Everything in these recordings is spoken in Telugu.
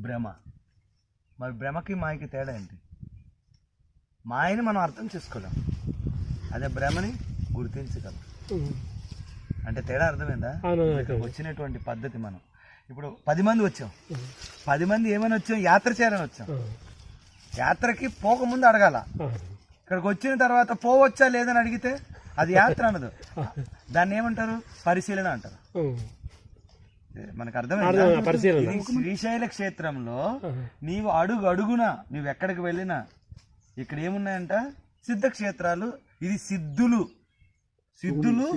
భ్రమ. మరి భ్రమకి మాయకి తేడా ఏంటి? మాయని మనం అర్థం చేసుకోలేం, అదే భ్రమని గుర్తించగలం. అంటే తేడా అర్థమైందా? వచ్చినటువంటి పద్ధతి మనం ఇప్పుడు 10 మంది వచ్చాం, 10 మంది ఏమని వచ్చాం? యాత్ర చేయాలని వచ్చాం. యాత్రకి పోకముందు అడగాల. ఇక్కడికి వచ్చిన తర్వాత పోవచ్చా లేదని అడిగితే అది యాత్ర అనదు, దాన్ని ఏమంటారు? పరిశీలన అంటారు. మనకు అర్థమైంది. శ్రీశైల క్షేత్రంలో నీవు అడుగు అడుగున నువ్వు ఎక్కడికి వెళ్ళినా ఇక్కడ ఏమున్నాయంట? సిద్ధ క్షేత్రాలు. ఇది సిద్ధులు, సిద్ధులు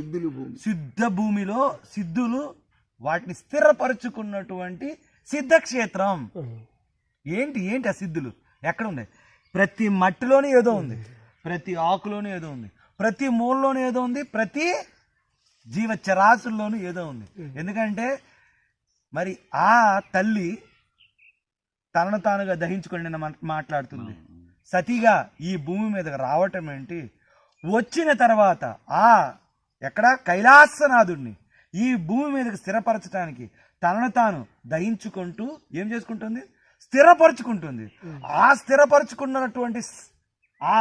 సిద్ధ భూమిలో సిద్ధులు వాటిని స్థిరపరుచుకున్నటువంటి సిద్ధ క్షేత్రం. ఏంటి ఏంటి ఆ సిద్ధులు ఎక్కడ ఉన్నాయి? ప్రతి మట్టిలోనే ఏదో ఉంది, ప్రతి ఆకులోనూ ఏదో ఉంది, ప్రతి మూలలోనూ ఏదో ఉంది, ప్రతి జీవ చరాశుల్లోనూ ఏదో ఉంది. ఎందుకంటే మరి ఆ తల్లి తనను తానుగా దహించుకొని మాట్లాడుతుంది. సతిగా ఈ భూమి మీదకి రావటం ఏంటి? వచ్చిన తర్వాత ఎక్కడ కైలాసనాథుడిని ఈ భూమి మీదకి స్థిరపరచడానికి తనను తాను దహించుకుంటూ ఏం చేసుకుంటుంది? స్థిరపరచుకుంటుంది. ఆ స్థిరపరచుకున్నటువంటి ఆ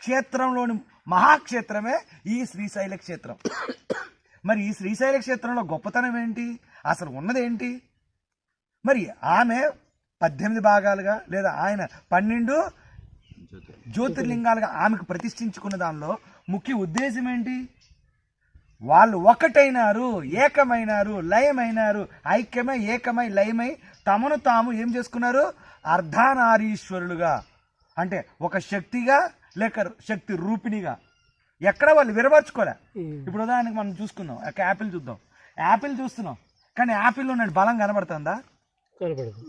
క్షేత్రంలోని మహాక్షేత్రమే ఈ శ్రీశైల క్షేత్రం. మరి ఈ శ్రీశైల క్షేత్రంలో గొప్పతనం ఏంటి? అసలు ఉన్నదేంటి? మరి ఆమె 18 భాగాలుగా లేదా ఆయన 12 జ్యోతిర్లింగాలుగా ఆమెకు ప్రతిష్ఠించుకున్న దానిలో ముఖ్య ఉద్దేశం ఏంటి? వాళ్ళు ఒకటైనారు, ఏకమైనారు, లయమైనారు. ఐక్యమై ఏకమై లయమై తమను తాము ఏం చేసుకున్నారు? అర్ధనారీశ్వరులుగా, అంటే ఒక శక్తిగా లేక శక్తి రూపిణిగా. ఎక్కడ వాళ్ళు విరబర్చుకోలే. ఇప్పుడు ఉదాహరణకి మనం చూసుకుందాం, ఒక యాపిల్ చూద్దాం. యాపిల్ చూస్తున్నాం కానీ యాపిల్లో ఉన్న బలం కనబడుతుందా? కనబడదు.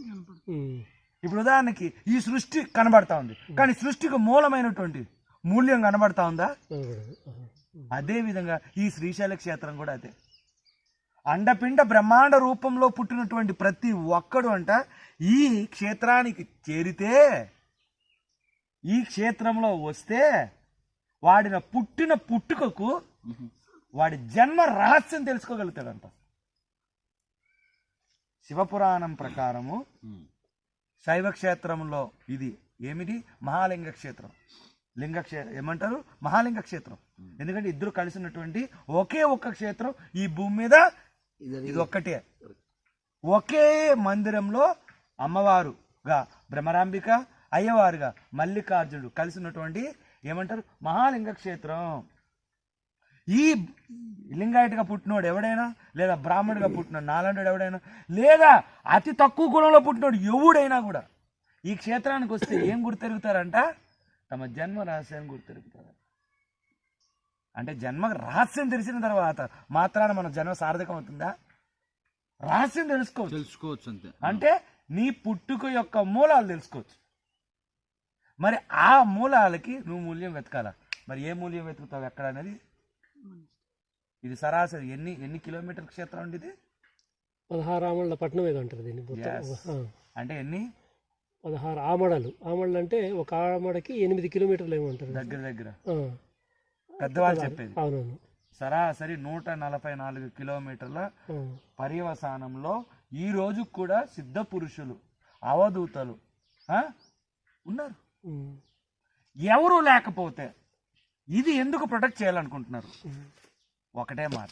ఇప్పుడు ఉదాహరణకి ఈ సృష్టి కనబడతా ఉంది కానీ సృష్టికి మూలమైనటువంటి మూల్యం కనబడతా ఉందా? అదే విధంగా ఈ శ్రీశైల క్షేత్రం కూడా అదే. అండపిండ బ్రహ్మాండ రూపంలో పుట్టినటువంటి ప్రతి ఒక్కడు అంట ఈ క్షేత్రానికి చేరితే, ఈ క్షేత్రంలో వస్తే వాడిన పుట్టిన పుట్టుకకు వాడి జన్మ రహస్యం తెలుసుకోగలుగుతాడంట. శివపురాణం ప్రకారము శైవ క్షేత్రంలో ఇది ఏమిటి? మహాలింగ క్షేత్రం. ఏమంటారు? మహాలింగ క్షేత్రం. ఎందుకంటే ఇద్దరు కలిసి ఉన్నటువంటి ఒకే ఒక్క క్షేత్రం ఈ భూమి మీద ఇది ఒక్కటే. ఒకే మందిరంలో అమ్మవారుగా భ్రమరాంబిక, అయ్యవారుగా మల్లికార్జునుడు కలిసి ఉన్నటువంటి ఏమంటారు? మహాలింగ క్షేత్రం. ఈ లింగాయటగా పుట్టినోడు ఎవడైనా లేదా బ్రాహ్మణుడిగా పుట్టినోడు నాలంటోడు ఎవడైనా లేదా అతి తక్కువ కులంలో పుట్టినోడు ఎవడైనా కూడా ఈ క్షేత్రానికి వస్తే ఏం గుర్తెరుగుతారంట? తమ జన్మ రహస్యాన్ని గుర్తెరుగుతారు. అంటే జన్మ రహస్యం తెలిసిన తర్వాత మాత్రాన మన జన్మ సార్థకం అవుతుందా? రహస్యం తెలుసుకోవచ్చు అంతే. అంటే నీ పుట్టుక యొక్క మూలాలు తెలుసుకోవచ్చు. మరి ఆ మూలాలకి నువ్వు మూల్యం వెతకాల. మరి ఏ మూల్యం వెతుకుతావు ఎక్కడ అనేది? ఇది సరాసరి ఎన్ని కిలోమీటర్ క్షేత్రం అండి? ఇది 16 ఆమళ్ళ పట్టణం ఏదో అంటారు దీన్ని. అంటే ఎన్ని? 16 ఆమడలు. ఆమడలు అంటే ఒక ఆమడకి 8 కిలోమీటర్లు ఏమంటారు దగ్గర పెద్దవాళ్ళు చెప్పేది. అవునవును. సరాసరి 144 కిలోమీటర్ల పర్యవసానంలో ఈ రోజు కూడా సిద్ధ పురుషులు అవధూతలు ఉన్నారు. ఎవరు లేకపోతే ఇది ఎందుకు ప్రొటెక్ట్ చేయాలనుకుంటున్నారు? ఒకటే మాట,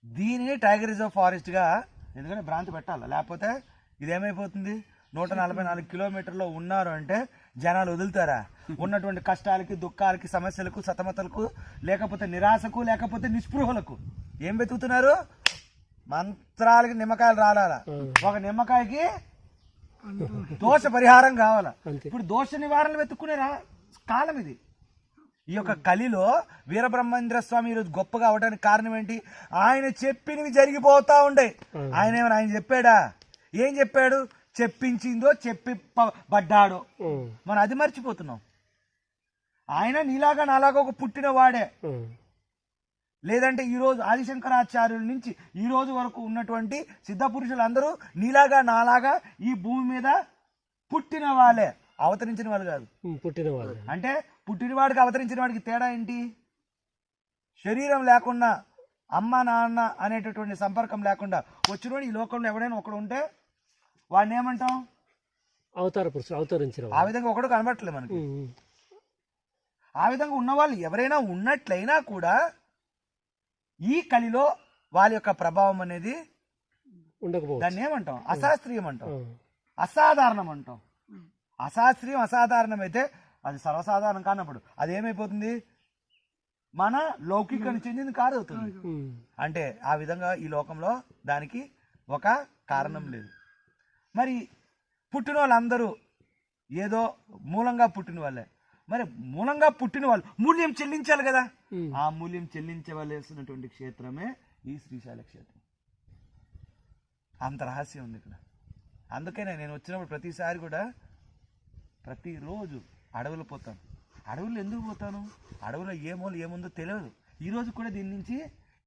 దీనిని టైగర్ రిజర్వ్ ఫారెస్ట్గా ఎందుకంటే భ్రాంతి పెట్టాలి. లేకపోతే ఇదేమైపోతుంది? 144 కిలోమీటర్లో ఉన్నారు అంటే జనాలు వదులుతారా? ఉన్నటువంటి కష్టాలకి, దుఃఖాలకి, సమస్యలకు, సతమతలకు, లేకపోతే నిరాశకు, లేకపోతే నిస్పృహలకు ఏం వెతుకుతున్నారు? మంత్రాలకి నిమ్మకాయలు రాలాలా? ఒక నిమ్మకాయకి దోష పరిహారం కావాలా? ఇప్పుడు దోష నివారణ వెతుక్కునే కాలం ఇది. ఈ యొక్క కలిలో వీరబ్రహ్మేంద్ర స్వామి ఈరోజు గొప్పగా అవడానికి కారణం ఏంటి? ఆయన చెప్పినవి జరిగిపోతా ఉండే. ఆయన చెప్పాడా? ఏం చెప్పాడు? చెప్పించిందో చెప్పిపడ్డాడో మనం అది మర్చిపోతున్నాం. ఆయన నీలాగా నాలాగా ఒక పుట్టిన వాడే. లేదంటే ఈరోజు ఆదిశంకరాచార్యుల నుంచి ఈ రోజు వరకు ఉన్నటువంటి సిద్ధ పురుషులందరూ నీలాగా నాలాగా ఈ భూమి మీద పుట్టిన వాళ్ళే, అవతరించిన వాళ్ళు కాదు. పుట్టిన వాళ్ళు అంటే పుట్టినవాడికి అవతరించిన వాడికి తేడా ఏంటి? శరీరం లేకుండా అమ్మ నాన్న అనేటటువంటి సంపర్కం లేకుండా వచ్చినోడు ఈ లోకంలో ఎవడైనా ఒకడు ఉంటే వాడిని ఏమంటాం? అవతార పురుషుడు, అవతరించిన ఆ విధంగా ఒకడు కనబడట్లేదు మనకి. ఆ విధంగా ఉన్నవాళ్ళు ఎవరైనా ఉన్నట్లయినా కూడా ఈ కలిలో వాళ్ళ యొక్క ప్రభావం అనేది ఉండకపోవచ్చు. దాన్ని ఏమంటాం? అశాస్త్రీయం అంటాం, అసాధారణం అంటాం. అశాస్త్రీయం అసాధారణం అయితే అది సర్వసాధారణం కానప్పుడు అది ఏమైపోతుంది? మన లౌకికానికి చెందింది కాదవుతుంది. అంటే ఆ విధంగా ఈ లోకంలో దానికి ఒక కారణం లేదు. మరి పుట్టిన వాళ్ళందరూ ఏదో మూలంగా పుట్టిన వాళ్ళే. మరి మూలంగా పుట్టిన వాళ్ళు మూల్యం చెల్లించాలి కదా. ఆ మూల్యం చెల్లించవలసినటువంటి క్షేత్రమే ఈ శ్రీశైల క్షేత్రం. అంత రహస్యం ఉంది ఇక్కడ. అందుకనే నేను వచ్చినప్పుడు ప్రతిసారి కూడా ప్రతిరోజు అడవులు పోతాను. అడవుల్లో ఎందుకు పోతాను? అడవులో ఏముందో తెలియదు. ఈరోజు కూడా దీని నుంచి